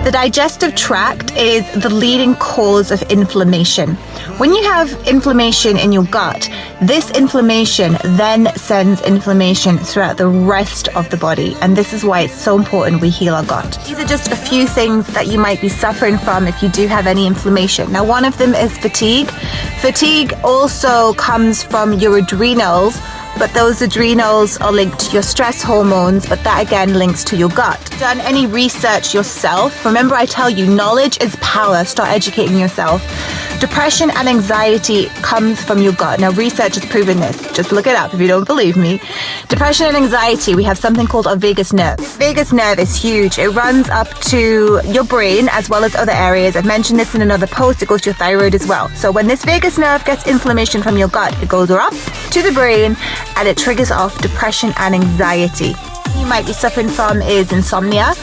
The digestive tract is the leading cause of inflammation. When you have inflammation in your gut, this inflammation then sends inflammation throughout the rest of the body. And this is why it's so important we heal our gut. These are just a few things that you might be suffering from if you do have any inflammation. Now, one of them is fatigue. Fatigue also comes from your adrenals, but those adrenals are linked to your stress hormones, but that again links to your gut. Done any research yourself? Remember, I tell you, knowledge is power. Start educating yourself. Depression and anxiety comes from your gut. Now, research has proven this. Just look it up if you don't believe me. Depression and anxiety, we have something called our vagus nerve. Vagus nerve is huge. It runs up to your brain as well as other areas. I've mentioned this in another post. It goes to your thyroid as well. So when this vagus nerve gets inflammation from your gut, it goes up to the brain and it triggers off depression and anxiety. You might be suffering from is insomnia.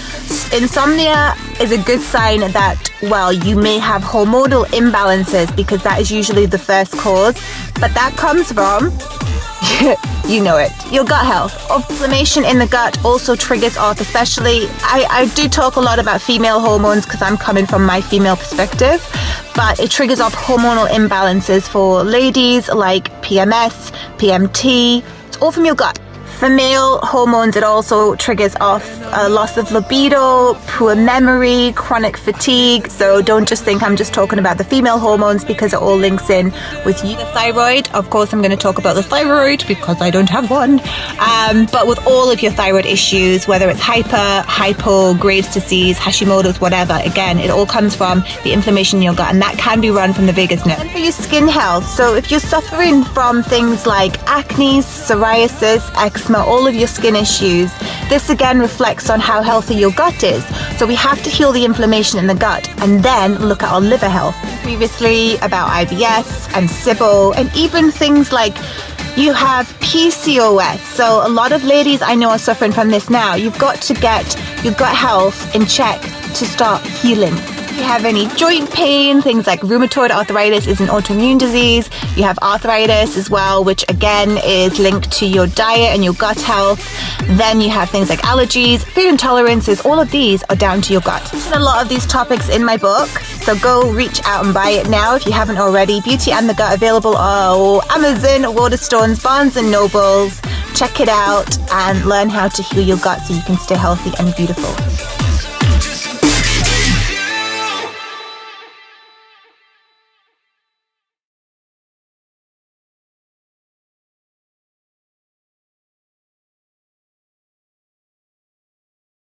Insomnia is a good sign that, well, you may have hormonal imbalances, because that is usually the first cause, but that comes from you know it, your gut health. Inflammation in the gut also triggers off, especially, I do talk a lot about female hormones because I'm coming from my female perspective, but it triggers off hormonal imbalances for ladies like PMS, PMT. It's all from your gut. For male hormones, it also triggers off a loss of libido, poor memory, chronic fatigue. So don't just think I'm just talking about the female hormones, because it all links in with you. The thyroid, of course, I'm going to talk about the thyroid because I don't have one. But with all of your thyroid issues, whether it's hypo, Graves' disease, Hashimoto's, whatever, again, it all comes from the inflammation in your gut, and that can be run from the vagus nerve. And for your skin health, so if you're suffering from things like acne, psoriasis, eczema, all of your skin issues, this again reflects on how healthy your gut is. So we have to heal the inflammation in the gut and then look at our liver health. Previously about IBS and SIBO, and even things like you have PCOS. So a lot of ladies I know are suffering from this now. You've got to get your gut health in check to start healing. If you have any joint pain, things like rheumatoid arthritis is an autoimmune disease. You have arthritis as well, which again is linked to your diet and your gut health. Then you have things like allergies, food intolerances. All of these are down to your gut. There's a lot of these topics in my book, so go reach out and buy it now if you haven't already. Beauty and the Gut available on Amazon, Waterstones, Barnes and Nobles. Check it out and learn how to heal your gut so you can stay healthy and beautiful.